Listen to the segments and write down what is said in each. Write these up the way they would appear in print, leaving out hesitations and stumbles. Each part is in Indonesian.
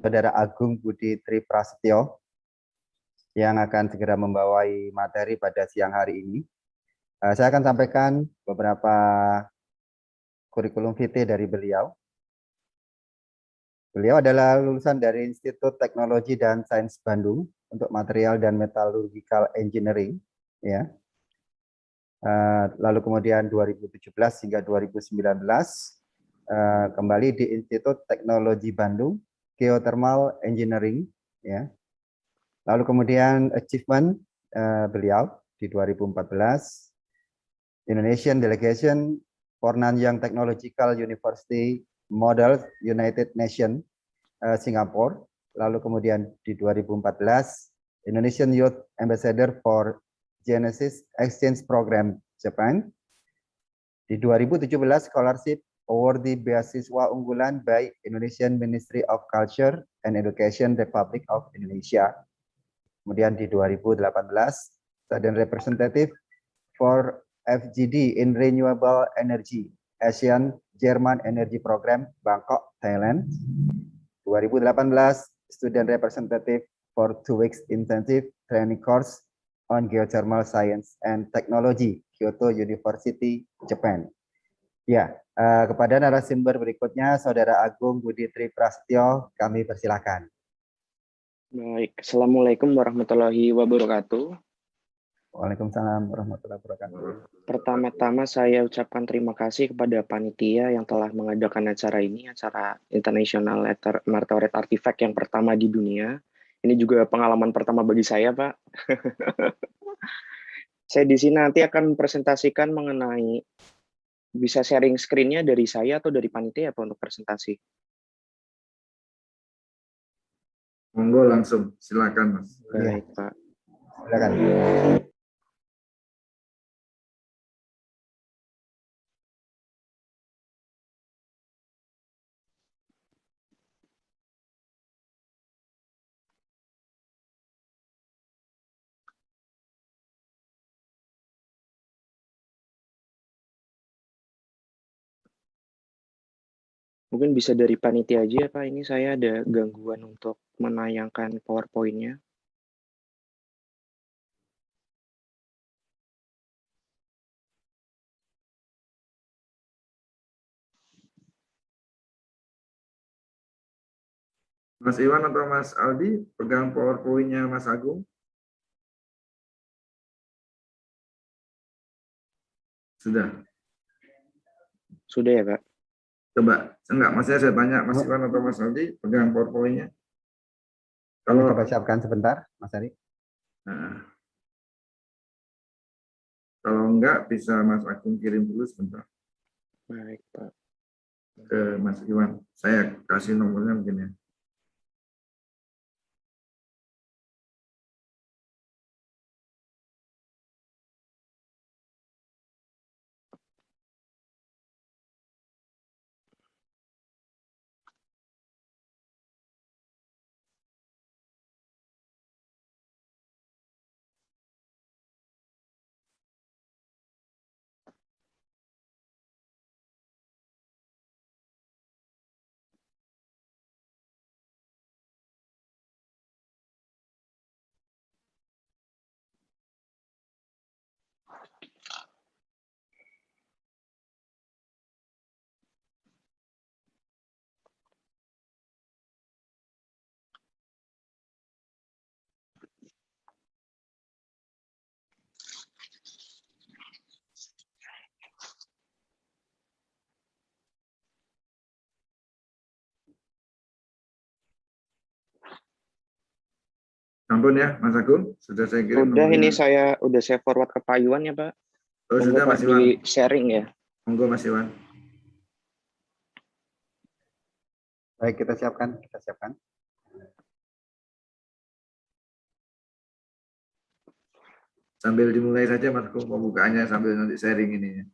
Saudara Agung Budi Tri Prasetyo yang akan segera membawai materi pada siang hari ini. Saya akan sampaikan beberapa kurikulum vitae dari beliau. Beliau adalah lulusan dari Institut Teknologi dan Sains Bandung untuk Material dan Metallurgical Engineering, ya. Lalu kemudian 2017 hingga 2019 kembali di Institut Teknologi Bandung Geothermal Engineering, ya. Lalu kemudian achievement beliau di 2014 Indonesian Delegation for Nanyang Technological University Model United Nations Singapore. Lalu kemudian di 2014 Indonesian Youth Ambassador for Genesis Exchange Program Japan. Di 2017 Scholarship Awardee Beasiswa Unggulan by Indonesian Ministry of Culture and Education Republic of Indonesia. Kemudian di 2018 Student Representative for FGD in Renewable Energy Asian German Energy Program Bangkok, Thailand. 2018 Student Representative for 2 weeks intensive training course on Geothermal Science and Technology Kyoto University, Japan. Ya, kepada narasumber berikutnya Saudara Agung Budi Tri Prasetyo, kami persilakan. Baik, Assalamualaikum warahmatullahi wabarakatuh. Waalaikumsalam warahmatullahi wabarakatuh. Pertama-tama saya ucapkan terima kasih kepada panitia yang telah mengadakan acara ini, acara International Martyrology Artifact yang pertama di dunia. Ini juga pengalaman pertama bagi saya, Pak. Saya di sini nanti akan presentasikan mengenai, bisa sharing screen-nya dari saya atau dari panitia Pak untuk presentasi? Monggo langsung, silakan Mas. Baik, Pak. Silakan. Mungkin bisa dari panitia aja ya, Pak. Ini saya ada gangguan untuk menayangkan PowerPoint-nya. Mas Iwan atau Mas Aldi pegang PowerPoint-nya Mas Agung. Sudah. Sudah ya, Pak? Coba, enggak, maksudnya saya tanya Mas Iwan atau Mas Aldi pegang PowerPoint-nya. Kalau kita siapkan sebentar, Mas Ari. Nah, kalau enggak bisa Mas Agung kirim dulu sebentar. Baik, Pak. Ke Mas Iwan. Saya kasih nomornya mungkin ya. Ampun ya, Mas Agung, sudah saya kirim. Udah, ini saya forward ke Pak Iwan ya, Pak. Oh, sudah Mas Iwan. Di sharing ya. Monggo Mas Iwan. Baik, kita siapkan. Sambil dimulai saja Mas Agung pembukaannya sambil nanti sharing ini.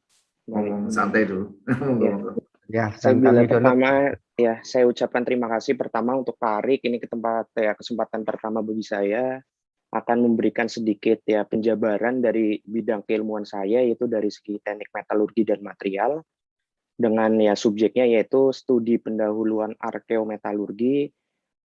Ngomong santai dulu. Monggo. Ya, saya bila kami pertama ya saya ucapkan terima kasih pertama untuk Pak Arik, ini kesempatan pertama bagi saya akan memberikan sedikit ya penjabaran dari bidang keilmuan saya, yaitu dari segi teknik metalurgi dan material dengan ya subjeknya yaitu studi pendahuluan arkeometalurgi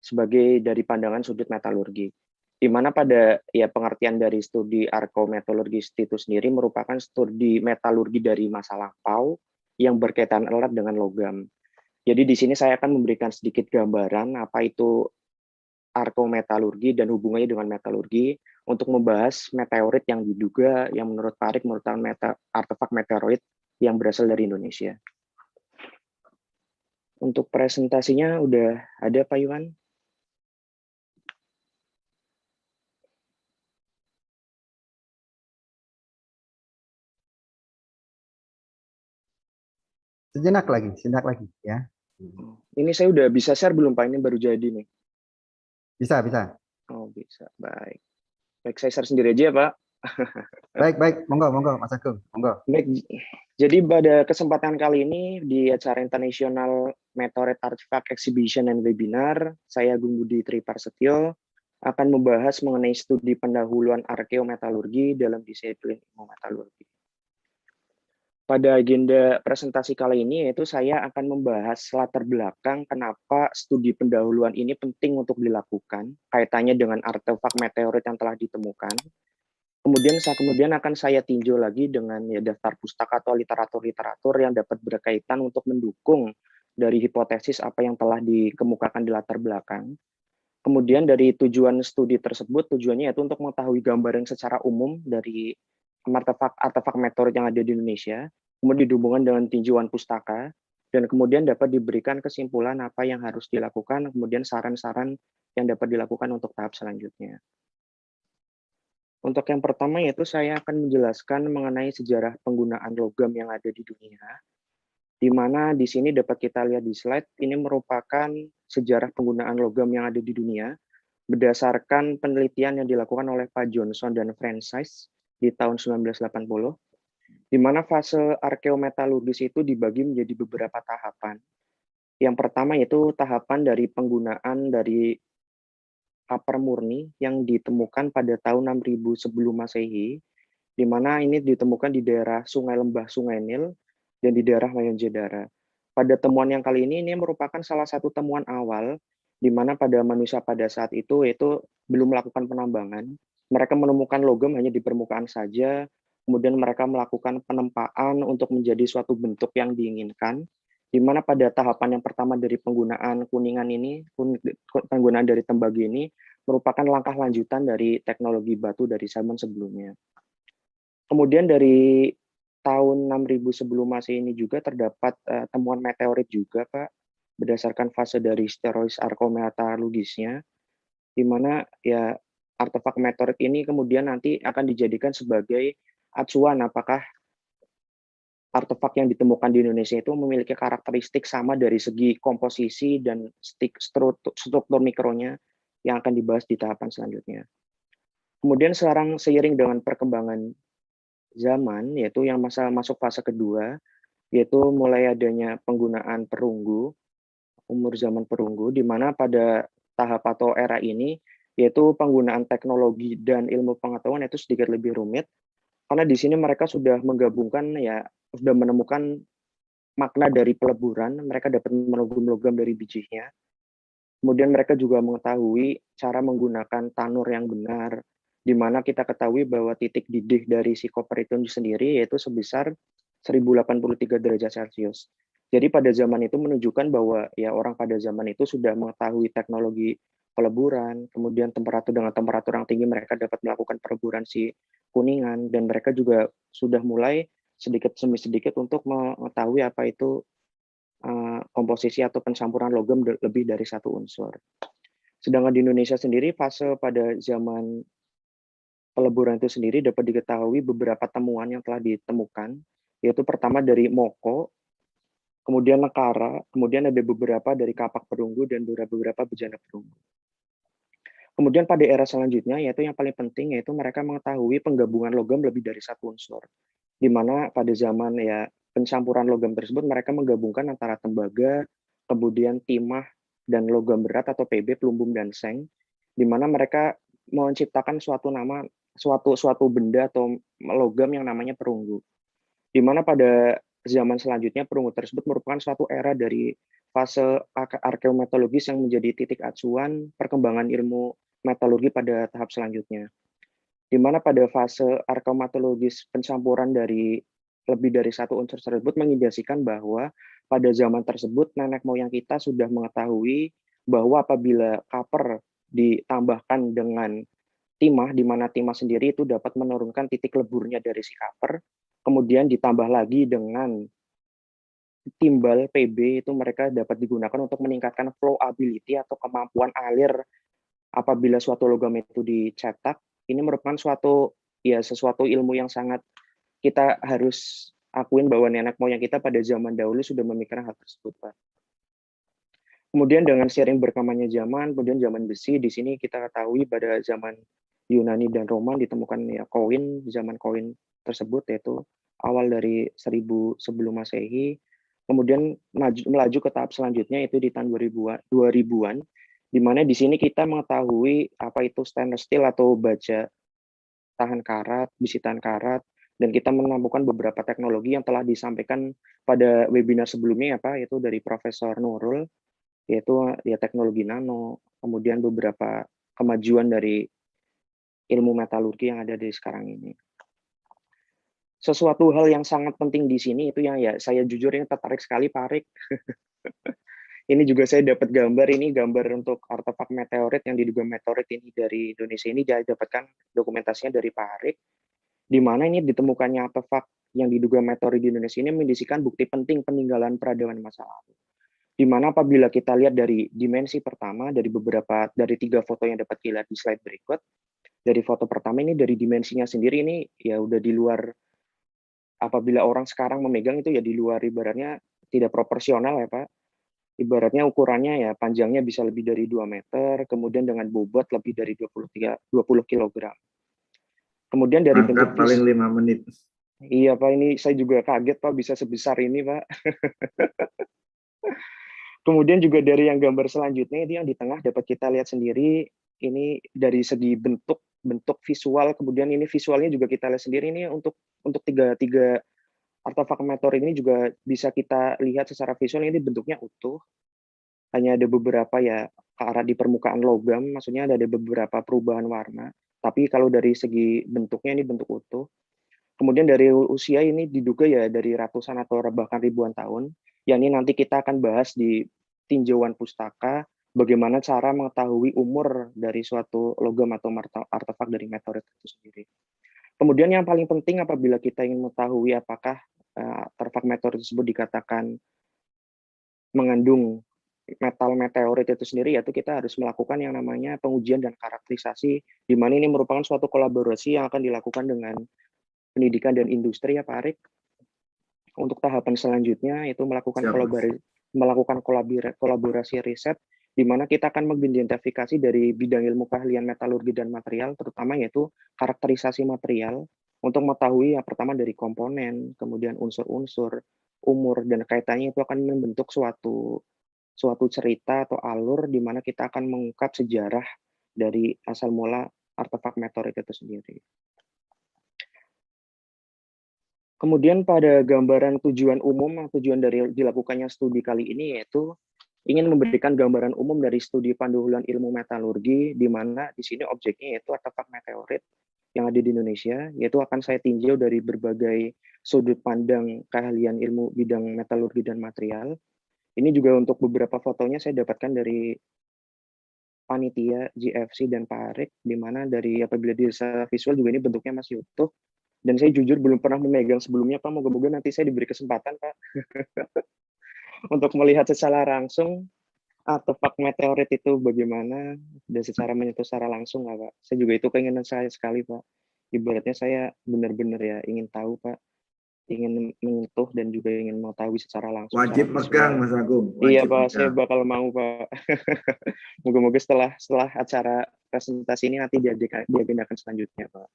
sebagai dari pandangan sudut metalurgi. Di mana pada ya pengertian dari studi arkometallurgi itu sendiri merupakan studi metalurgi dari masa lampau yang berkaitan erat dengan logam. Jadi di sini saya akan memberikan sedikit gambaran apa itu arkometalurgi dan hubungannya dengan metalurgi untuk membahas meteorit yang diduga yang menurut Parik merupakan artefak meteorit yang berasal dari Indonesia. Untuk presentasinya udah ada Pak Yuhan? Sejenak lagi ya. Ini saya udah bisa share belum Pak? Ini baru jadi nih. Bisa. Oh bisa, baik. Baik, saya share sendiri aja ya Pak. Baik, monggo Mas Agung, monggo. Baik, jadi pada kesempatan kali ini di acara International Meteorite Artifact Exhibition and Webinar, saya Agung Budi Triparsetyo akan membahas mengenai studi pendahuluan arkeometalurgi dalam disiplin ilmu metalurgi. Pada agenda presentasi kali ini yaitu saya akan membahas latar belakang kenapa studi pendahuluan ini penting untuk dilakukan, kaitannya dengan artefak meteorit yang telah ditemukan. Kemudian akan saya tinjau lagi dengan ya daftar pustaka atau literatur yang dapat berkaitan untuk mendukung dari hipotesis apa yang telah dikemukakan di latar belakang. Kemudian dari tujuan studi tersebut, tujuannya yaitu untuk mengetahui gambaran secara umum dari artefak meteorit yang ada di Indonesia, kemudian dihubungkan dengan tinjauan pustaka, dan kemudian dapat diberikan kesimpulan apa yang harus dilakukan, kemudian saran-saran yang dapat dilakukan untuk tahap selanjutnya. Untuk yang pertama yaitu saya akan menjelaskan mengenai sejarah penggunaan logam yang ada di dunia, di mana di sini dapat kita lihat di slide, ini merupakan sejarah penggunaan logam yang ada di dunia, berdasarkan penelitian yang dilakukan oleh Pak Johnson dan Francis di tahun 1980, di mana fase arkeometalurgis itu dibagi menjadi beberapa tahapan. Yang pertama yaitu tahapan dari penggunaan dari copper murni yang ditemukan pada tahun 6000 sebelum Masehi, di mana ini ditemukan di daerah Sungai Lembah Sungai Nil dan di daerah Mohenjo-daro. Pada temuan yang kali ini merupakan salah satu temuan awal di mana pada manusia pada saat itu belum melakukan penambangan. Mereka menemukan logam hanya di permukaan saja, kemudian mereka melakukan penempaan untuk menjadi suatu bentuk yang diinginkan, di mana pada tahapan yang pertama dari penggunaan penggunaan dari tembaga ini merupakan langkah lanjutan dari teknologi batu dari zaman sebelumnya. Kemudian dari tahun 6000 sebelum Masehi ini juga terdapat temuan meteorit juga, Pak, berdasarkan fase dari steroid arkometalurgisnya, di mana ya artefak meteorit ini kemudian nanti akan dijadikan sebagai acuan apakah artefak yang ditemukan di Indonesia itu memiliki karakteristik sama dari segi komposisi dan struktur mikronya yang akan dibahas di tahapan selanjutnya. Kemudian sekarang seiring dengan perkembangan zaman, yaitu yang masuk fase kedua, yaitu mulai adanya penggunaan perunggu, umur zaman perunggu, di mana pada tahap atau era ini, yaitu penggunaan teknologi dan ilmu pengetahuan itu sedikit lebih rumit, karena di sini mereka sudah menggabungkan sudah menemukan makna dari peleburan, mereka dapat menggum logam dari bijinya. Kemudian mereka juga mengetahui cara menggunakan tanur yang benar, di mana kita ketahui bahwa titik didih dari si koper itu sendiri yaitu sebesar 1083 derajat Celcius. Jadi pada zaman itu menunjukkan bahwa ya orang pada zaman itu sudah mengetahui teknologi peleburan, kemudian dengan temperatur yang tinggi mereka dapat melakukan peleburan si kuningan, dan mereka juga sudah mulai sedikit demi sedikit untuk mengetahui apa itu komposisi atau pencampuran logam lebih dari satu unsur. Sedangkan di Indonesia sendiri fase pada zaman peleburan itu sendiri dapat diketahui beberapa temuan yang telah ditemukan, yaitu pertama dari Moko, kemudian Nekara, kemudian ada beberapa dari kapak perunggu dan beberapa bejana perunggu. Kemudian pada era selanjutnya, yaitu yang paling penting, yaitu mereka mengetahui penggabungan logam lebih dari satu unsur. Di mana pada zaman pencampuran logam tersebut, mereka menggabungkan antara tembaga, kemudian timah, dan logam berat atau PB, pelumbung, dan seng, di mana mereka menciptakan suatu benda atau logam yang namanya perunggu. Di mana pada zaman selanjutnya perunggu tersebut merupakan suatu era dari fase arkeometalurgis yang menjadi titik acuan perkembangan ilmu metalurgi pada tahap selanjutnya. Di mana pada fase arkeometalurgis pencampuran dari lebih dari satu unsur tersebut mengindikasikan bahwa pada zaman tersebut nenek moyang kita sudah mengetahui bahwa apabila copper ditambahkan dengan timah, di mana timah sendiri itu dapat menurunkan titik leburnya dari si copper, kemudian ditambah lagi dengan timbal PB, itu mereka dapat digunakan untuk meningkatkan flowability atau kemampuan alir apabila suatu logam itu dicetak. Ini merupakan sesuatu ilmu yang sangat kita harus akuin bahwa nenek moyang kita pada zaman dahulu sudah memikirkan hal tersebut, Pak. Kemudian dengan seiring berkembangnya zaman, kemudian zaman besi, di sini kita ketahui pada zaman Yunani dan Roman ditemukan ya koin, zaman koin tersebut yaitu awal dari 1000 sebelum Masehi. Kemudian melaju ke tahap selanjutnya itu di tahun 2000-an, di mana di sini kita mengetahui apa itu stainless steel atau baja tahan karat, besi tahan karat, dan kita menemukan beberapa teknologi yang telah disampaikan pada webinar sebelumnya ya Pak, yaitu dari Profesor Nurul, yaitu ya teknologi nano, kemudian beberapa kemajuan dari ilmu metalurgi yang ada di sekarang ini. Sesuatu hal yang sangat penting di sini itu yang ya saya jujur ini tertarik sekali Pak Arik. Ini juga saya dapat gambar untuk artefak meteorit yang diduga meteorit ini dari Indonesia ini saya dapatkan dokumentasinya dari Pak Arik, di mana ini ditemukannya artefak yang diduga meteorit di Indonesia ini mendisikan bukti penting peninggalan peradaban masa lalu. Di mana apabila kita lihat dari dimensi pertama dari 3 foto yang dapat dilihat di slide berikut, dari foto pertama ini dari dimensinya sendiri ini ya udah di luar, apabila orang sekarang memegang itu ya di luar ibaratnya tidak proporsional ya Pak. Ibaratnya ukurannya ya panjangnya bisa lebih dari 2 meter, kemudian dengan bobot lebih dari 20 kg. Kemudian dari bentuk paling 5 menit. Iya Pak, ini saya juga kaget Pak bisa sebesar ini Pak. Kemudian juga dari yang gambar selanjutnya ini yang di tengah dapat kita lihat sendiri, ini dari segi bentuk visual, kemudian ini visualnya juga kita lihat sendiri ini untuk tiga artefak meteorit ini juga bisa kita lihat secara visual ini bentuknya utuh. Hanya ada beberapa ya ke arah di permukaan logam, maksudnya ada beberapa perubahan warna. Tapi kalau dari segi bentuknya ini bentuk utuh. Kemudian dari usia ini diduga ya dari ratusan atau bahkan ribuan tahun. Yang ini nanti kita akan bahas di tinjauan pustaka, bagaimana cara mengetahui umur dari suatu logam atau artefak dari meteorit itu sendiri. Kemudian yang paling penting apabila kita ingin mengetahui apakah artefak meteorit tersebut dikatakan mengandung metal meteorit itu sendiri, yaitu kita harus melakukan yang namanya pengujian dan karakterisasi, di mana ini merupakan suatu kolaborasi yang akan dilakukan dengan pendidikan dan industri ya Pak Arik. Untuk tahapan selanjutnya itu melakukan kolaborasi riset, di mana kita akan mengidentifikasi dari bidang ilmu keahlian metalurgi dan material, terutama yaitu karakterisasi material, untuk mengetahui yang pertama dari komponen, kemudian unsur-unsur, umur, dan kaitannya itu akan membentuk suatu cerita atau alur di mana kita akan mengungkap sejarah dari asal mula artefak meteorit itu sendiri. Kemudian pada gambaran tujuan umum, tujuan dari dilakukannya studi kali ini yaitu ingin memberikan gambaran umum dari studi panduhulan ilmu metalurgi, di mana di sini objeknya yaitu artefak meteorit yang ada di Indonesia, yaitu akan saya tinjau dari berbagai sudut pandang keahlian ilmu bidang metalurgi dan material. Ini juga untuk beberapa fotonya saya dapatkan dari panitia GFC dan Pak Arik, di mana dari apabila di visual juga ini bentuknya masih utuh. Dan saya jujur belum pernah memegang sebelumnya, Pak. Moga-moga nanti saya diberi kesempatan, Pak, untuk melihat secara langsung artefak meteorit itu bagaimana, dan secara menyentuh secara langsung, Pak. Saya juga itu keinginan saya sekali, Pak. Ibaratnya saya benar-benar ya ingin tahu, Pak. Ingin menyentuh dan juga ingin mengetahui secara langsung. Wajib megang, Mas Agung. Iya, Pak. Saya bakal mau, Pak. Moga-moga setelah acara presentasi ini nanti diagendakan selanjutnya, Pak.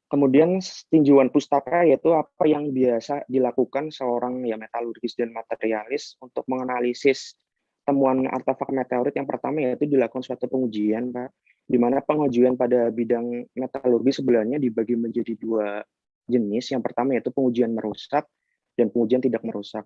Kemudian tinjauan pustaka yaitu apa yang biasa dilakukan seorang ya metalurgis dan materialis untuk menganalisis temuan artefak meteorit. Yang pertama yaitu dilakukan suatu pengujian, Pak, di mana pengujian pada bidang metalurgi sebenarnya dibagi menjadi 2 jenis. Yang pertama yaitu pengujian merusak dan pengujian tidak merusak.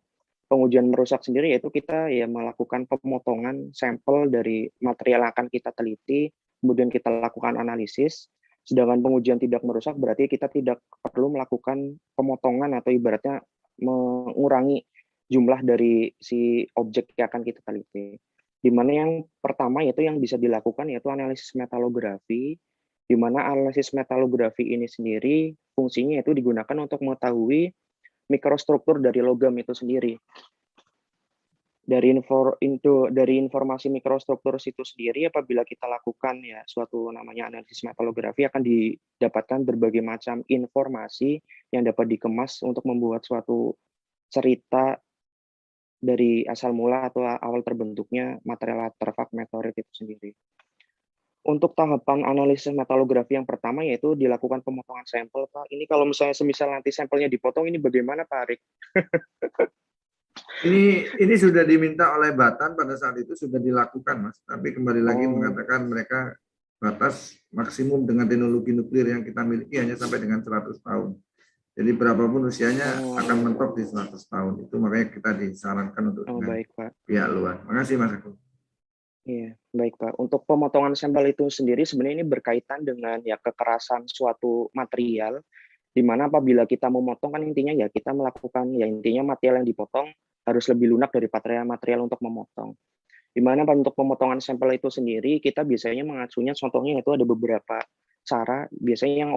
Pengujian merusak sendiri yaitu kita ya melakukan pemotongan sampel dari material yang akan kita teliti, kemudian kita lakukan analisis. Sedangkan pengujian tidak merusak berarti kita tidak perlu melakukan pemotongan atau ibaratnya mengurangi jumlah dari si objek yang akan kita teliti. Di mana yang pertama yaitu yang bisa dilakukan yaitu analisis metalografi, di mana analisis metalografi ini sendiri fungsinya itu digunakan untuk mengetahui mikrostruktur dari logam itu sendiri. Dari informasi mikrostruktur itu sendiri, apabila kita lakukan ya suatu namanya analisis metalografi, akan didapatkan berbagai macam informasi yang dapat dikemas untuk membuat suatu cerita dari asal mula atau awal terbentuknya material artefak meteorit itu sendiri. Untuk tahapan analisis metalografi yang pertama yaitu dilakukan pemotongan sampel, Pak. Ini kalau misalnya semisal nanti sampelnya dipotong, ini bagaimana, Pak Arik? Ini sudah diminta oleh Batan pada saat itu sudah dilakukan, Mas. Tapi kembali lagi mengatakan mereka batas maksimum dengan teknologi nuklir yang kita miliki hanya sampai dengan 100 tahun. Jadi berapapun usianya akan mentok di 100 tahun. Itu makanya kita disarankan untuk baik, Pak. pihak luar. Makasih, Mas Agung. Iya, baik Pak. Untuk pemotongan sampel itu sendiri sebenarnya ini berkaitan dengan ya kekerasan suatu material, di mana apabila kita memotong kan intinya ya kita melakukan ya intinya material yang dipotong harus lebih lunak dari material untuk memotong. Di mana untuk pemotongan sampel itu sendiri kita biasanya mengacunya contohnya itu ada beberapa cara. Biasanya yang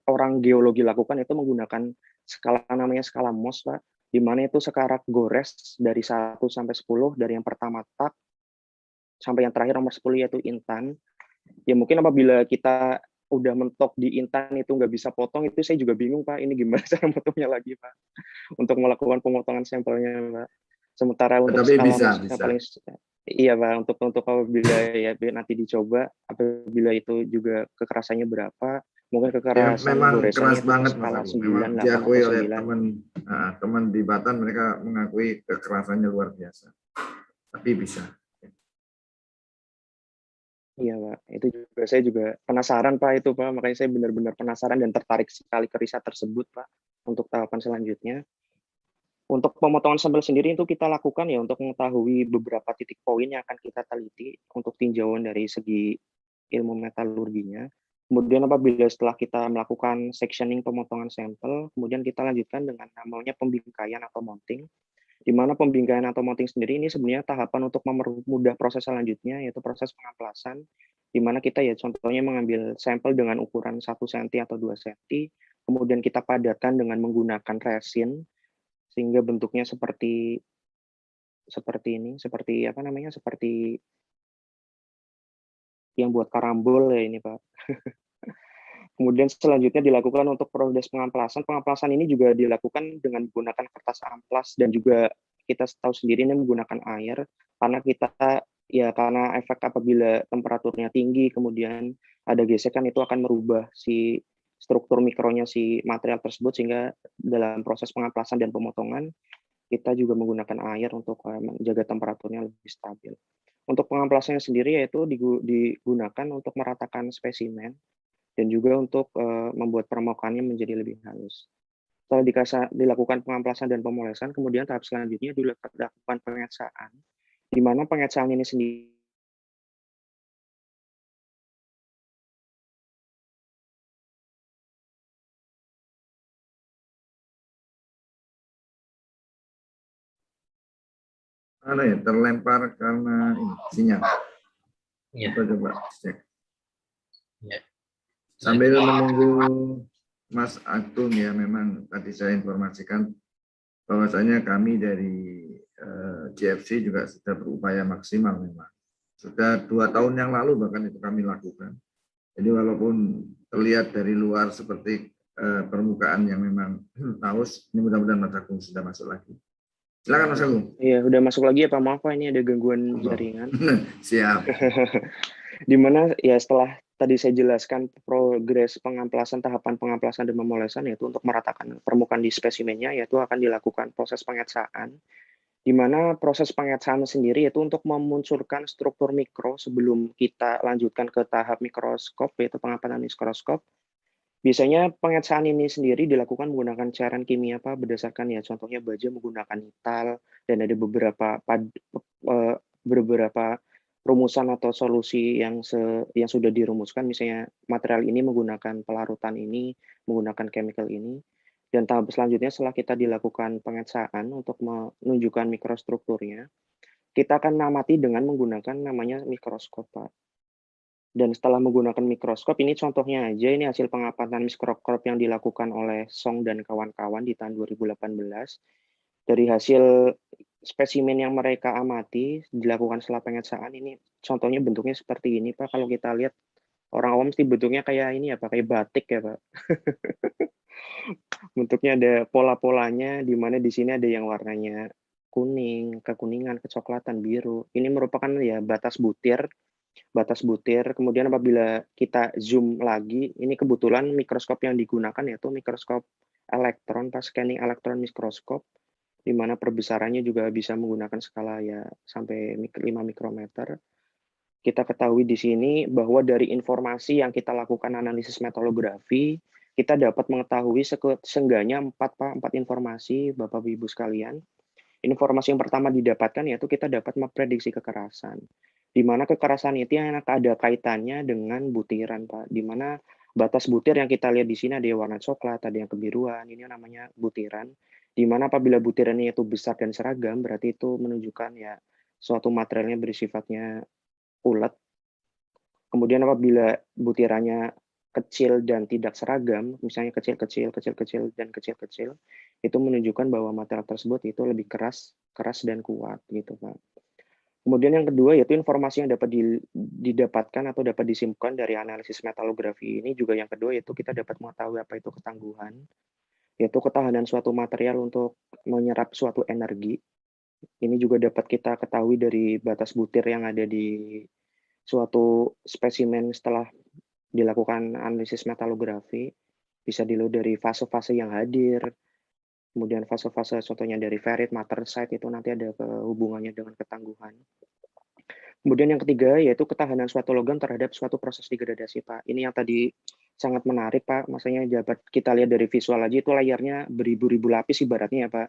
orang geologi lakukan itu menggunakan skala namanya skala Mohs, Pak. Di mana itu sekarat gores dari 1 sampai 10 dari yang pertama tak sampai yang terakhir nomor 10 yaitu intan. Ya mungkin apabila kita udah mentok di intan itu nggak bisa potong, itu saya juga bingung Pak, ini gimana cara potongnya lagi Pak, untuk melakukan pemotongan sampelnya Pak. Sementara untuk tapi skala bisa. paling iya Pak, untuk apabila ya nanti dicoba, apabila itu juga kekerasannya berapa, mungkin kekerasan memang goresannya keras banget skala Mas 9, memang 8 diakui atau oleh 9. teman di Batan, mereka mengakui kekerasannya luar biasa. Tapi bisa. Iya Pak, itu juga saya juga penasaran Pak itu Pak, makanya saya benar-benar penasaran dan tertarik sekali ke riset tersebut Pak, untuk tahapan selanjutnya. Untuk pemotongan sampel sendiri itu kita lakukan ya untuk mengetahui beberapa titik poin yang akan kita teliti untuk tinjauan dari segi ilmu metalurginya. Kemudian apabila setelah kita melakukan sectioning pemotongan sampel, kemudian kita lanjutkan dengan namanya pembingkaian atau mounting, di mana pembingkaian atau mounting sendiri ini sebenarnya tahapan untuk mempermudah proses selanjutnya, yaitu proses pengamplasan, di mana kita ya contohnya mengambil sampel dengan ukuran 1 cm atau 2 cm, kemudian kita padatkan dengan menggunakan resin, sehingga bentuknya seperti ini, seperti apa namanya, seperti yang buat karambol ya ini Pak. Kemudian selanjutnya dilakukan untuk proses pengamplasan. Pengamplasan ini juga dilakukan dengan menggunakan kertas amplas dan juga kita tahu sendiri ini menggunakan air karena karena efek apabila temperaturnya tinggi kemudian ada gesekan itu akan merubah si struktur mikronya si material tersebut sehingga dalam proses pengamplasan dan pemotongan kita juga menggunakan air untuk menjaga temperaturnya lebih stabil. Untuk pengamplasannya sendiri yaitu digunakan untuk meratakan spesimen dan juga untuk membuat permukaannya menjadi lebih halus. Setelah dilakukan pengamplasan dan pemolesan, kemudian tahap selanjutnya dilakukan pengecaan, di mana pengecaan ini sendiri terlempar karena sinyal. Ya. Coba cek. Ya. Sambil menunggu Mas Agung ya, memang tadi saya informasikan bahwasanya kami dari GFC juga sudah berupaya maksimal memang. Sudah 2 tahun yang lalu bahkan itu kami lakukan. Jadi walaupun terlihat dari luar seperti permukaan yang memang haus, ini mudah-mudahan Mas Agung sudah masuk lagi. Silakan Mas Agung. Iya, udah masuk lagi ya Pak, maaf Pak, ini ada gangguan jaringan. Siap. Di mana ya setelah tadi saya jelaskan progres pengamplasan, tahapan pengamplasan dan pemolesan yaitu untuk meratakan permukaan di spesimennya, yaitu akan dilakukan proses pengecaan, di mana proses pengecaan sendiri yaitu untuk memunculkan struktur mikro sebelum kita lanjutkan ke tahap mikroskop, yaitu pengamatan mikroskop, Biasanya pengetsaan ini sendiri dilakukan menggunakan cairan kimia Pak, berdasarkan ya contohnya baja menggunakan nital dan ada beberapa rumusan atau solusi yang sudah dirumuskan, misalnya material ini menggunakan pelarutan ini, menggunakan chemical ini. Dan tahap selanjutnya setelah kita dilakukan pengetsaan untuk menunjukkan mikrostrukturnya, kita akan mengamati dengan menggunakan namanya mikroskop, Pak. Dan setelah menggunakan mikroskop, ini contohnya aja, ini hasil pengamatan mikroskop yang dilakukan oleh Song dan kawan-kawan di tahun 2018. Dari hasil spesimen yang mereka amati, dilakukan setelah pengetsaan, ini contohnya bentuknya seperti ini, Pak. Kalau kita lihat, orang awam sih bentuknya kayak ini ya, Pak, kayak batik ya, Pak. Bentuknya ada pola-polanya, di mana di sini ada yang warnanya kuning, kekuningan, kecoklatan, biru. Ini merupakan ya batas butir. Kemudian apabila kita zoom lagi, ini kebetulan mikroskop yang digunakan yaitu mikroskop elektron, pas scanning elektron mikroskop, di mana perbesarannya juga bisa menggunakan skala ya sampai 5 mikrometer. Kita ketahui di sini bahwa dari informasi yang kita lakukan analisis metalografi, kita dapat mengetahui seenggaknya 4 informasi, Bapak Ibu sekalian. Informasi yang pertama didapatkan yaitu kita dapat memprediksi kekerasan. Di mana kekerasan itu yang ada kaitannya dengan butiran, Pak. Di mana batas butir yang kita lihat di sini ada yang warna coklat, ada yang kebiruan, ini namanya butiran. Di mana apabila butirannya itu besar dan seragam, berarti itu menunjukkan ya suatu materialnya bersifatnya ulet. Kemudian apabila butirannya kecil dan tidak seragam, misalnya kecil-kecil, dan kecil-kecil, itu menunjukkan bahwa material tersebut itu lebih keras dan kuat gitu, Pak. Kemudian yang kedua yaitu informasi yang dapat didapatkan atau dapat disimpan dari analisis metalografi ini juga yang kedua yaitu kita dapat mengetahui apa itu ketangguhan, yaitu ketahanan suatu material untuk menyerap suatu energi. Ini juga dapat kita ketahui dari batas butir yang ada di suatu spesimen setelah dilakukan analisis metalografi, bisa dilihat dari fase-fase yang hadir, kemudian fase-fase contohnya dari ferrit, martensite itu nanti ada hubungannya dengan ketangguhan. Kemudian yang ketiga yaitu ketahanan suatu logam terhadap suatu proses degradasi, Pak. Ini yang tadi sangat menarik, Pak. Maksudnya dapat kita lihat dari visual aja itu layarnya beribu-ribu lapis ibaratnya ya, Pak.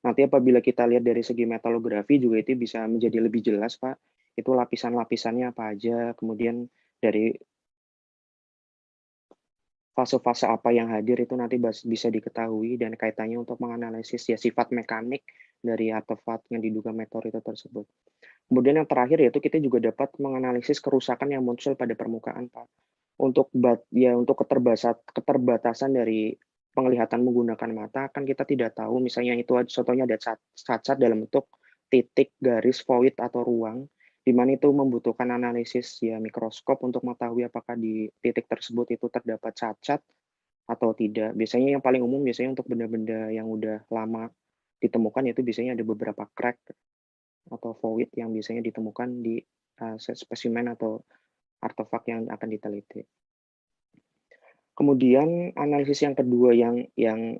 Nanti apabila kita lihat dari segi metalografi juga itu bisa menjadi lebih jelas, Pak. Itu lapisan-lapisannya apa aja, kemudian dari fase-fase apa yang hadir itu nanti bisa diketahui dan kaitannya untuk menganalisis ya sifat mekanik dari artefak yang diduga meteorit tersebut. Kemudian yang terakhir yaitu kita juga dapat menganalisis kerusakan yang muncul pada permukaan, Pak. Untuk keterbatasan dari penglihatan menggunakan mata kan kita tidak tahu misalnya itu contohnya ada cacat dalam bentuk titik, garis, void atau ruang di mana itu membutuhkan analisis ya mikroskop untuk mengetahui apakah di titik tersebut itu terdapat cacat atau tidak. Biasanya yang paling umum biasanya untuk benda-benda yang udah lama ditemukan yaitu biasanya ada beberapa crack atau void yang biasanya ditemukan di spesimen atau artefak yang akan diteliti. Kemudian analisis yang kedua yang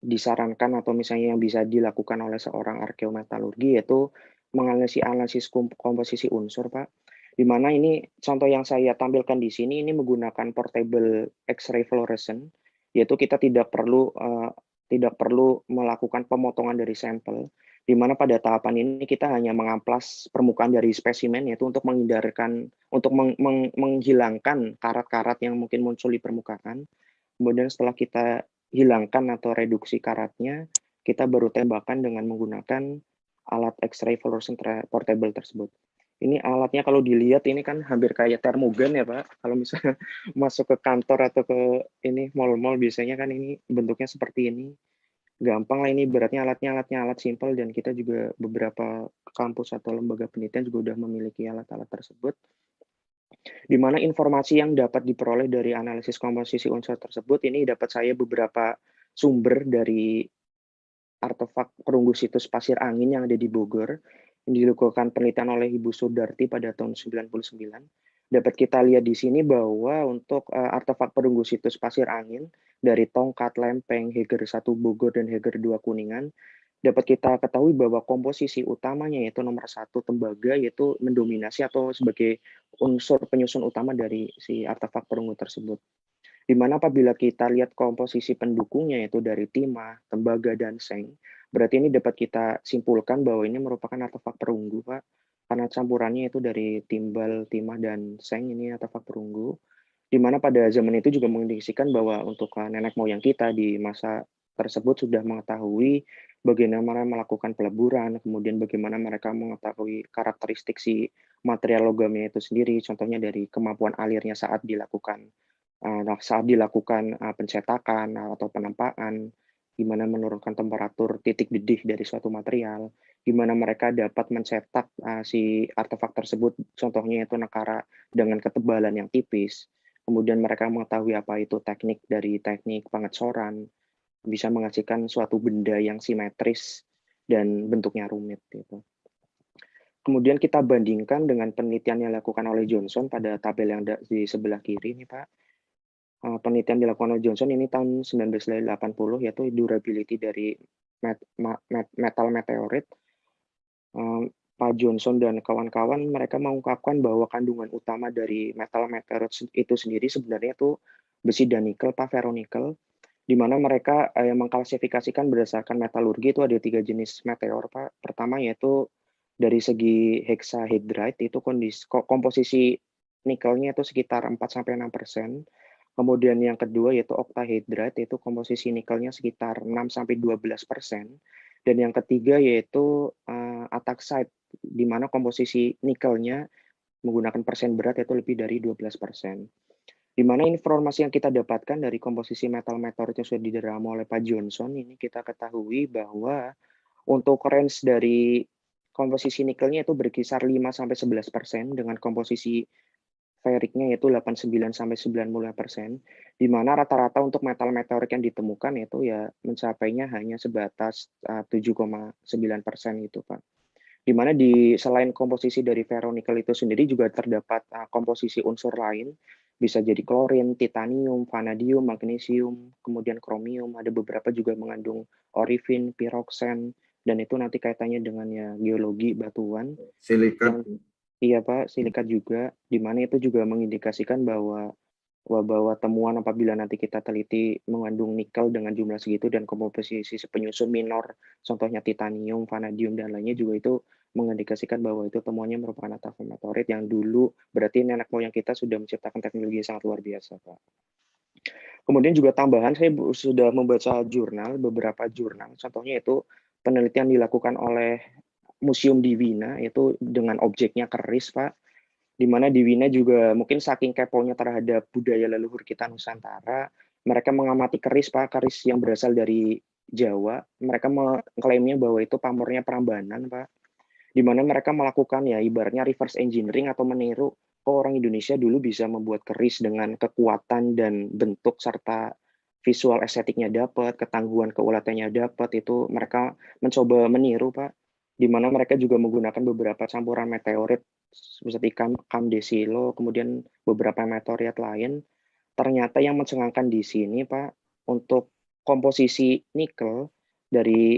disarankan atau misalnya yang bisa dilakukan oleh seorang arkeometalurgi yaitu menganalisis komposisi unsur, Pak. Di mana ini contoh yang saya tampilkan di sini ini menggunakan portable X-ray fluorescent, yaitu kita tidak perlu melakukan pemotongan dari sampel, di mana pada tahapan ini kita hanya mengamplas permukaan dari spesimen yaitu untuk menghilangkan karat-karat yang mungkin muncul di permukaan. Kemudian setelah kita hilangkan atau reduksi karatnya, kita baru tembakan dengan menggunakan alat X-ray fluorescent portable tersebut. Ini alatnya kalau dilihat ini kan hampir kayak termogan ya, Pak. Kalau misalnya masuk ke kantor atau ke ini mall-mall biasanya kan ini bentuknya seperti ini. Gampang lah ini beratnya alat simpel dan kita juga beberapa kampus atau lembaga penelitian juga sudah memiliki alat-alat tersebut. Di mana informasi yang dapat diperoleh dari analisis komposisi unsur tersebut ini dapat saya beberapa sumber dari artefak perunggu situs pasir angin yang ada di Bogor yang dilakukan penelitian oleh Ibu Sudarti pada tahun 99. Dapat kita lihat di sini bahwa untuk artefak perunggu situs pasir angin dari Tongkat, Lempeng, Heger 1 Bogor dan Heger 2 Kuningan dapat kita ketahui bahwa komposisi utamanya yaitu nomor 1 tembaga yaitu mendominasi atau sebagai unsur penyusun utama dari si artefak perunggu tersebut. Di mana apabila kita lihat komposisi pendukungnya yaitu dari timah, tembaga, dan seng, berarti ini dapat kita simpulkan bahwa ini merupakan artefak perunggu, Pak. Karena campurannya itu dari timbal, timah, dan seng, ini artefak perunggu. Di mana pada zaman itu juga mengindikasikan bahwa untuk nenek moyang kita di masa tersebut sudah mengetahui bagaimana melakukan peleburan, kemudian bagaimana mereka mengetahui karakteristik si material logamnya itu sendiri, contohnya dari kemampuan alirnya saat dilakukan pencetakan atau penempaan, gimana menurunkan temperatur titik didih dari suatu material, gimana mereka dapat mencetak si artefak tersebut, contohnya itu nekara dengan ketebalan yang tipis. Kemudian mereka mengetahui apa itu teknik dari teknik pengecoran, bisa menghasilkan suatu benda yang simetris dan bentuknya rumit gitu. Kemudian kita bandingkan dengan penelitian yang dilakukan oleh Johnson pada tabel yang di sebelah kiri nih Pak. Penelitian dilakukan oleh Johnson ini tahun 1980, yaitu durability dari metal meteorit. Pak Johnson dan kawan-kawan mereka mengungkapkan bahwa kandungan utama dari metal meteorit itu sendiri sebenarnya itu besi dan nikel, Pak, ferronikel, di mana mereka mengklasifikasikan berdasarkan metalurgi itu ada 3 jenis meteor, Pak. Pertama yaitu dari segi hexahedrite itu komposisi nikelnya itu sekitar 4-6%. Kemudian yang kedua yaitu octahedrite, itu komposisi nikelnya sekitar 6-12%. Dan yang ketiga yaitu ataxite, di mana komposisi nikelnya menggunakan persen berat yaitu lebih dari 12%. Di mana informasi yang kita dapatkan dari komposisi metal meteorit yang sudah diramu oleh Pak Johnson, ini kita ketahui bahwa untuk range dari komposisi nikelnya itu berkisar 5-11%, dengan komposisi ferriknya yaitu 89-95%, di mana rata-rata untuk metal meteorik yang ditemukan itu ya mencapainya hanya sebatas 7,9% itu, Pak. Di mana selain komposisi dari ferronikel itu sendiri juga terdapat komposisi unsur lain, bisa jadi klorin, titanium, vanadium, magnesium, kemudian kromium, ada beberapa juga mengandung orifin, piroksen, dan itu nanti kaitannya dengan ya geologi batuan. Silikat. Iya Pak, silikat juga, di mana itu juga mengindikasikan bahwa temuan apabila nanti kita teliti mengandung nikel dengan jumlah segitu dan komposisi penyusun minor, contohnya titanium, vanadium, dan lainnya juga itu mengindikasikan bahwa itu temuannya merupakan artefak meteorit yang dulu berarti nenek moyang kita sudah menciptakan teknologi yang sangat luar biasa, Pak. Kemudian juga tambahan, saya sudah membaca beberapa jurnal, contohnya itu penelitian dilakukan oleh museum di Wina, itu dengan objeknya keris, Pak, di mana di Wina juga mungkin saking keponya terhadap budaya leluhur kita Nusantara, mereka mengamati keris, Pak, keris yang berasal dari Jawa, mereka mengklaimnya bahwa itu pamornya Prambanan, Pak, di mana mereka melakukan ya ibaratnya reverse engineering atau meniru orang Indonesia dulu bisa membuat keris dengan kekuatan dan bentuk serta visual estetiknya dapat, ketangguhan keuletannya dapat, itu mereka mencoba meniru, Pak, di mana mereka juga menggunakan beberapa campuran meteorit seperti kamdesilo, kemudian beberapa meteorit lain. Ternyata yang mencengangkan di sini, Pak, untuk komposisi nikel dari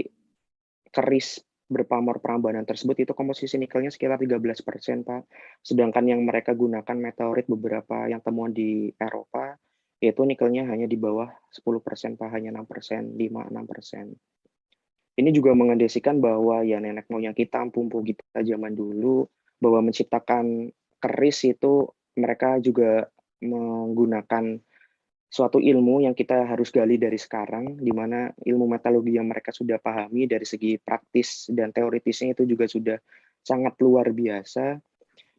keris berpamor Prambanan tersebut itu komposisi nikelnya sekitar 13%, Pak. Sedangkan yang mereka gunakan meteorit beberapa yang temuan di Eropa, yaitu nikelnya hanya di bawah 10%, Pak, hanya 6%, 5-6%. Ini juga mengindikasikan bahwa ya nenek moyang kita, empu-empu kita zaman dulu, bahwa menciptakan keris itu mereka juga menggunakan suatu ilmu yang kita harus gali dari sekarang, di mana ilmu metalurgi yang mereka sudah pahami dari segi praktis dan teoritisnya itu juga sudah sangat luar biasa,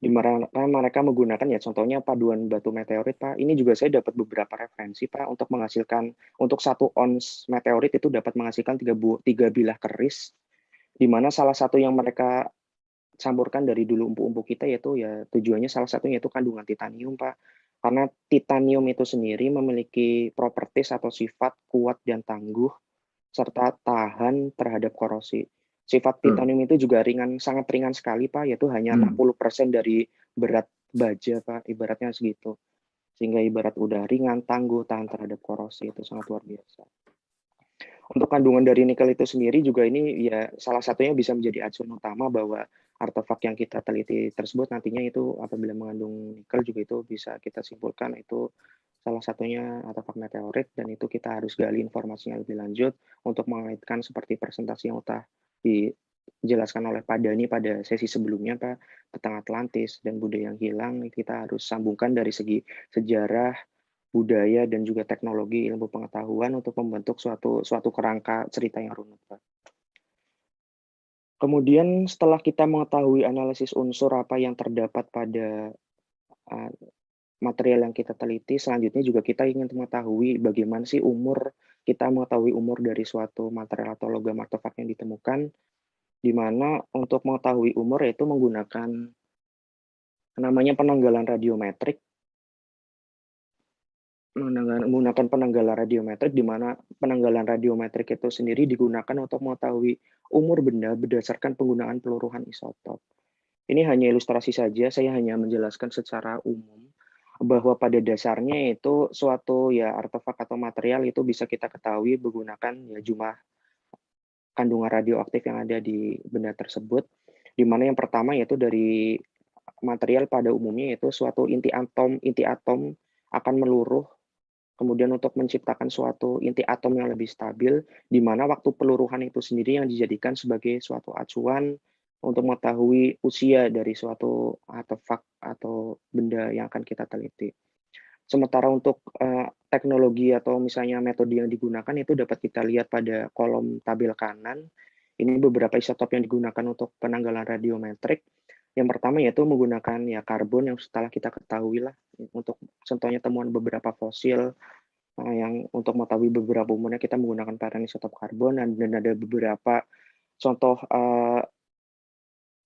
di mana mereka menggunakan ya contohnya paduan batu meteorit, Pak. Ini juga saya dapat beberapa referensi, Pak, untuk menghasilkan, untuk 1 ons meteorit itu dapat menghasilkan 3 bilah keris, di mana salah satu yang mereka campurkan dari dulu empu-empu kita yaitu ya tujuannya salah satunya itu kandungan titanium, Pak. Karena titanium itu sendiri memiliki properties atau sifat kuat dan tangguh serta tahan terhadap korosi. Sifat titanium itu juga sangat ringan sekali, Pak, yaitu hanya 60% dari berat baja, Pak, ibaratnya segitu. Sehingga ibarat udah ringan, tangguh, tahan terhadap korosi, itu sangat luar biasa. Untuk kandungan dari nikel itu sendiri juga ini ya salah satunya bisa menjadi acuan utama bahwa artefak yang kita teliti tersebut nantinya itu apabila mengandung nikel juga itu bisa kita simpulkan itu salah satunya artefak meteorit, dan itu kita harus gali informasinya lebih lanjut untuk mengaitkan seperti presentasi yang telah dijelaskan oleh Pak Dani pada sesi sebelumnya Pak, tentang Atlantis dan budaya yang hilang. Kita harus sambungkan dari segi sejarah, budaya, dan juga teknologi ilmu pengetahuan untuk membentuk suatu kerangka cerita yang runut Pak. Kemudian setelah kita mengetahui analisis unsur apa yang terdapat pada material yang kita teliti, selanjutnya juga kita ingin mengetahui bagaimana sih kita mengetahui umur dari suatu material atau logam artefak yang ditemukan, di mana untuk mengetahui umur yaitu menggunakan namanya penanggalan radiometrik, menggunakan penanggalan radiometrik, di mana penanggalan radiometrik itu sendiri digunakan untuk mengetahui umur benda berdasarkan penggunaan peluruhan isotop. Ini hanya ilustrasi saja, saya hanya menjelaskan secara umum bahwa pada dasarnya itu suatu ya artefak atau material itu bisa kita ketahui menggunakan ya jumlah kandungan radioaktif yang ada di benda tersebut, di mana yang pertama yaitu dari material pada umumnya yaitu suatu inti atom akan meluruh, kemudian untuk menciptakan suatu inti atom yang lebih stabil, di mana waktu peluruhan itu sendiri yang dijadikan sebagai suatu acuan untuk mengetahui usia dari suatu artefak atau benda yang akan kita teliti. Sementara untuk teknologi atau misalnya metode yang digunakan itu dapat kita lihat pada kolom tabel kanan. Ini beberapa isotop yang digunakan untuk penanggalan radiometrik. Yang pertama yaitu menggunakan ya karbon yang setelah kita ketahui lah untuk contohnya temuan beberapa fosil yang untuk mengetahui beberapa umurnya kita menggunakan pattern isotop karbon, dan ada beberapa contoh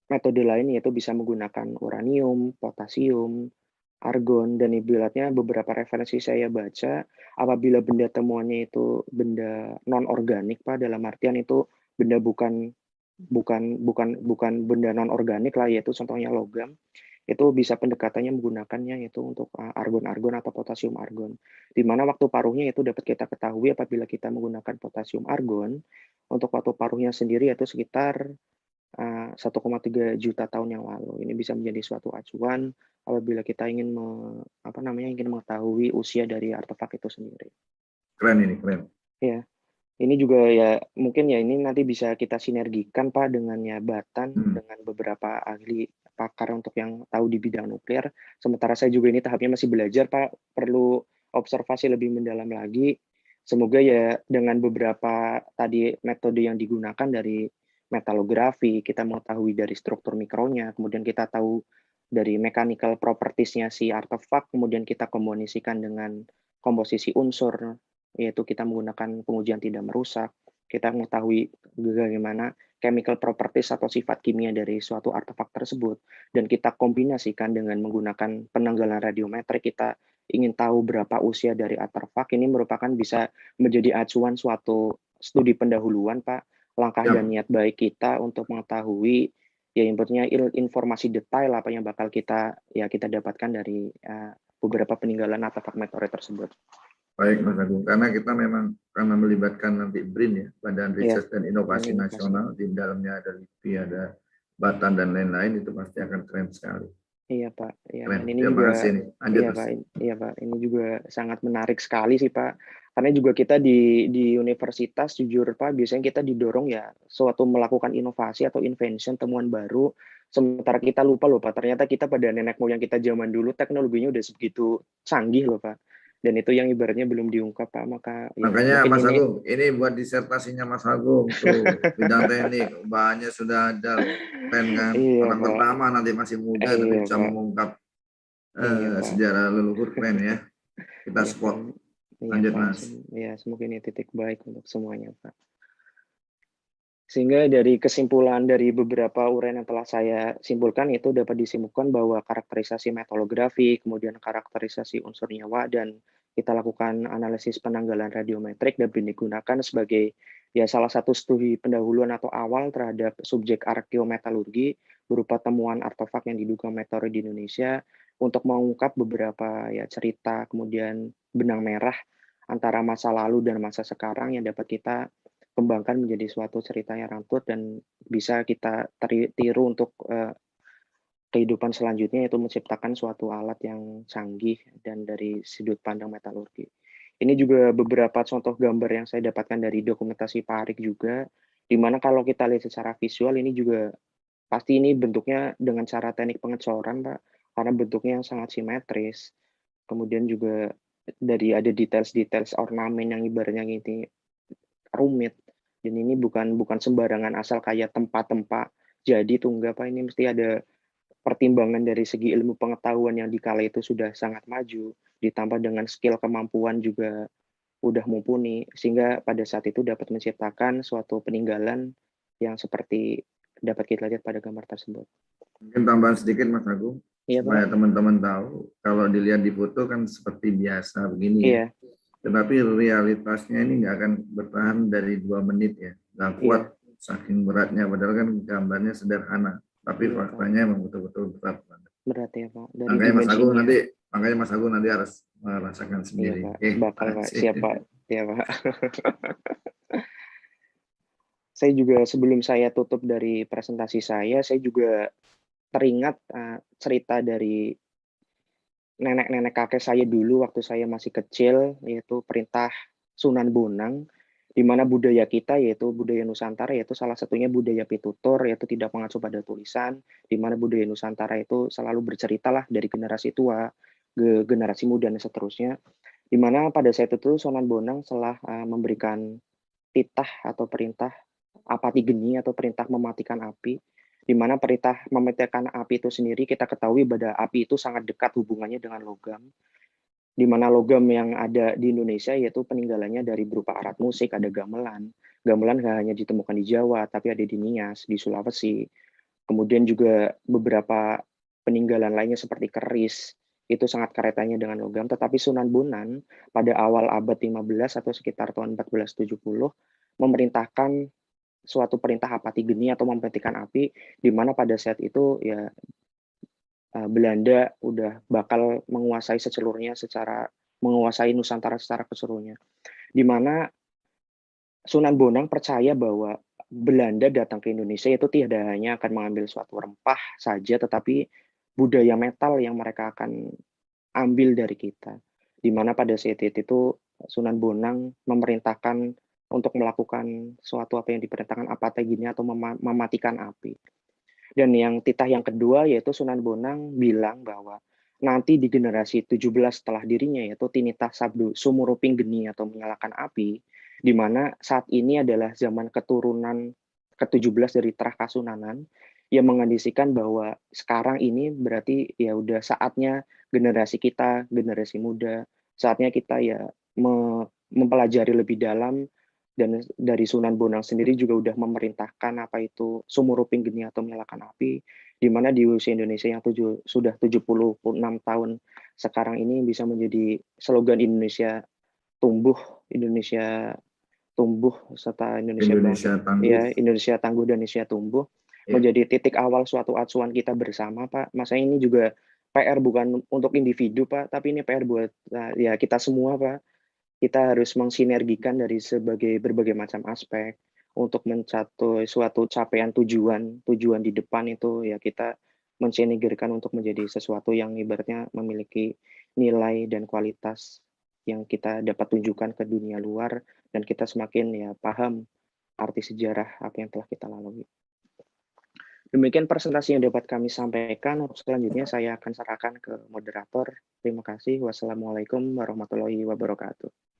metode lain yaitu bisa menggunakan uranium, potasium, argon, dan ibaratnya beberapa referensi saya baca apabila benda temuannya itu benda non organik Pak, dalam artian itu benda bukan benda non organik lah, yaitu contohnya logam, itu bisa pendekatannya menggunakannya itu untuk argon atau potasium argon, di mana waktu paruhnya itu dapat kita ketahui apabila kita menggunakan potasium argon untuk waktu paruhnya sendiri yaitu sekitar 1,3 juta tahun yang lalu. Ini bisa menjadi suatu acuan apabila kita ingin mengetahui usia dari artefak itu sendiri. Keren ini, keren. Ya, ini juga ya mungkin ya ini nanti bisa kita sinergikan Pak dengan ya Batan dengan beberapa ahli pakar untuk yang tahu di bidang nuklir. Sementara saya juga ini tahapnya masih belajar Pak, perlu observasi lebih mendalam lagi. Semoga ya dengan beberapa tadi metode yang digunakan dari metalografi, kita mengetahui dari struktur mikronya, kemudian kita tahu dari mechanical properties-nya si artefak, kemudian kita kombinasikan dengan komposisi unsur, yaitu kita menggunakan pengujian tidak merusak, kita mengetahui bagaimana chemical properties atau sifat kimia dari suatu artefak tersebut, dan kita kombinasikan dengan menggunakan penanggalan radiometrik, kita ingin tahu berapa usia dari artefak, ini merupakan bisa menjadi acuan suatu studi pendahuluan, Pak, langkah dan niat baik kita untuk mengetahui ya inputnya informasi detail apa yang bakal kita dapatkan dari beberapa peninggalan artefak meteorit tersebut. Baik Mas Agung, karena kita memang karena melibatkan nanti BRIN ya, Badan Riset dan Inovasi Nasional, di dalamnya ada LIPI, ada Batan dan lain-lain, itu pasti akan keren sekali. Iya Pak, ya, keren. Ini juga Pak, ini juga sangat menarik sekali sih Pak. Karena juga kita di universitas jujur Pak, biasanya kita didorong ya suatu melakukan inovasi atau invention, temuan baru. Sementara kita lupa loh Pak, ternyata kita pada nenek moyang kita zaman dulu teknologinya udah sebegitu canggih loh Pak. Dan itu yang ibaratnya belum diungkap Pak, makanya Mas Agung, ini buat disertasinya Mas Agung tuh, bidang teknik, banyak sudah ada loh, keren kan? Orang pertama nanti masih muda tapi bisa mengungkap sejarah leluhur, keren ya. Kita support. Lanjut Mas. Ya, semoga ini titik baik untuk semuanya Pak. Sehingga dari kesimpulan dari beberapa uraian yang telah saya simpulkan itu dapat disimpulkan bahwa karakterisasi metalografi, kemudian karakterisasi unsur nyawa, dan kita lakukan analisis penanggalan radiometrik dapat digunakan sebagai ya salah satu studi pendahuluan atau awal terhadap subjek arkeometalurgi berupa temuan artefak yang diduga meteorit di Indonesia untuk mengungkap beberapa ya cerita kemudian benang merah antara masa lalu dan masa sekarang yang dapat kita kembangkan menjadi suatu cerita yang rantut dan bisa kita tiru untuk kehidupan selanjutnya, yaitu menciptakan suatu alat yang canggih dan dari sudut pandang metalurgi. Ini juga beberapa contoh gambar yang saya dapatkan dari dokumentasi Pak Arik juga, di mana kalau kita lihat secara visual ini juga pasti ini bentuknya dengan cara teknik pengecoran, Pak, karena bentuknya yang sangat simetris. Kemudian juga dari ada details-details ornamen yang ibaratnya ini rumit. Dan ini bukan sembarangan asal kayak tempat-tempat jadi tunggal, Pak. Ini mesti ada pertimbangan dari segi ilmu pengetahuan yang dikala itu sudah sangat maju, ditambah dengan skill kemampuan juga udah mumpuni, sehingga pada saat itu dapat menciptakan suatu peninggalan yang seperti dapat kita lihat pada gambar tersebut. Mungkin tambahan sedikit Mas Agung, Iya, supaya Pak. teman-teman tahu, kalau dilihat di foto kan seperti biasa begini ya. Iya, Tetapi realitasnya ini nggak akan bertahan dari 2 menit ya. Nggak kuat saking beratnya, padahal kan gambarnya sederhana. Tapi Iya, Pak. faktanya memang betul-betul berat. Berat ya, Pak. Dari Makanya dimensinya. Mas Agung nanti harus merasakan Iya, sendiri. Pak. Oke, Bakal, Pak. makasih. Siap, Pak. Iya, Pak. Saya juga sebelum saya tutup dari presentasi saya juga teringat cerita dari nenek-nenek kakek saya dulu waktu saya masih kecil, yaitu perintah Sunan Bonang, di mana budaya kita, yaitu budaya Nusantara, yaitu salah satunya budaya pitutur, yaitu tidak mengacu pada tulisan, di mana budaya Nusantara itu selalu berceritalah dari generasi tua ke generasi muda dan seterusnya, di mana pada saat itu Sunan Bonang telah memberikan titah atau perintah apati geni atau perintah mematikan api, di mana perintah mematikan api itu sendiri kita ketahui bahwa api itu sangat dekat hubungannya dengan logam, di mana logam yang ada di Indonesia yaitu peninggalannya dari berupa alat musik, ada gamelan. Gamelan nggak hanya ditemukan di Jawa, tapi ada di Nias, di Sulawesi. Kemudian juga beberapa peninggalan lainnya seperti keris, itu sangat kaitannya dengan logam. Tetapi Sunan Bonang pada awal abad 15 atau sekitar tahun 1470 memerintahkan suatu perintah apati geni atau mematikan api, di mana pada saat itu ya Belanda udah bakal menguasai menguasai Nusantara secara keseluruhannya. Di mana Sunan Bonang percaya bahwa Belanda datang ke Indonesia itu tidak hanya akan mengambil suatu rempah saja, tetapi budaya metal yang mereka akan ambil dari kita. Di mana pada saat itu Sunan Bonang memerintahkan untuk melakukan suatu apa yang diperintahkan apate gini atau mematikan api. Dan yang titah yang kedua yaitu Sunan Bonang bilang bahwa nanti di generasi 17 setelah dirinya yaitu tinitah sabdu sumuruping geni atau menyalakan api, di mana saat ini adalah zaman keturunan ke-17 dari Terah Kasunanan yang mengandisikan bahwa sekarang ini berarti ya udah saatnya generasi kita, generasi muda, saatnya kita ya mempelajari lebih dalam, dan dari Sunan Bonang sendiri juga udah memerintahkan apa itu sumuruping geni atau menyalakan api, di mana di usia Indonesia yang sudah 76 tahun sekarang ini bisa menjadi slogan Indonesia tumbuh serta Indonesia bangkit. Tangguh. Ya, Indonesia tangguh dan Indonesia tumbuh menjadi titik awal suatu acuan kita bersama, Pak. Masa ini juga PR bukan untuk individu, Pak, tapi ini PR buat ya kita semua, Pak. Kita harus mensinergikan dari berbagai macam aspek untuk mencapai suatu capaian tujuan di depan itu ya kita mensinergikan untuk menjadi sesuatu yang ibaratnya memiliki nilai dan kualitas yang kita dapat tunjukkan ke dunia luar dan kita semakin ya paham arti sejarah apa yang telah kita lalui. Demikian presentasi yang dapat kami sampaikan. Untuk selanjutnya saya akan serahkan ke moderator. Terima kasih. Wassalamualaikum warahmatullahi wabarakatuh.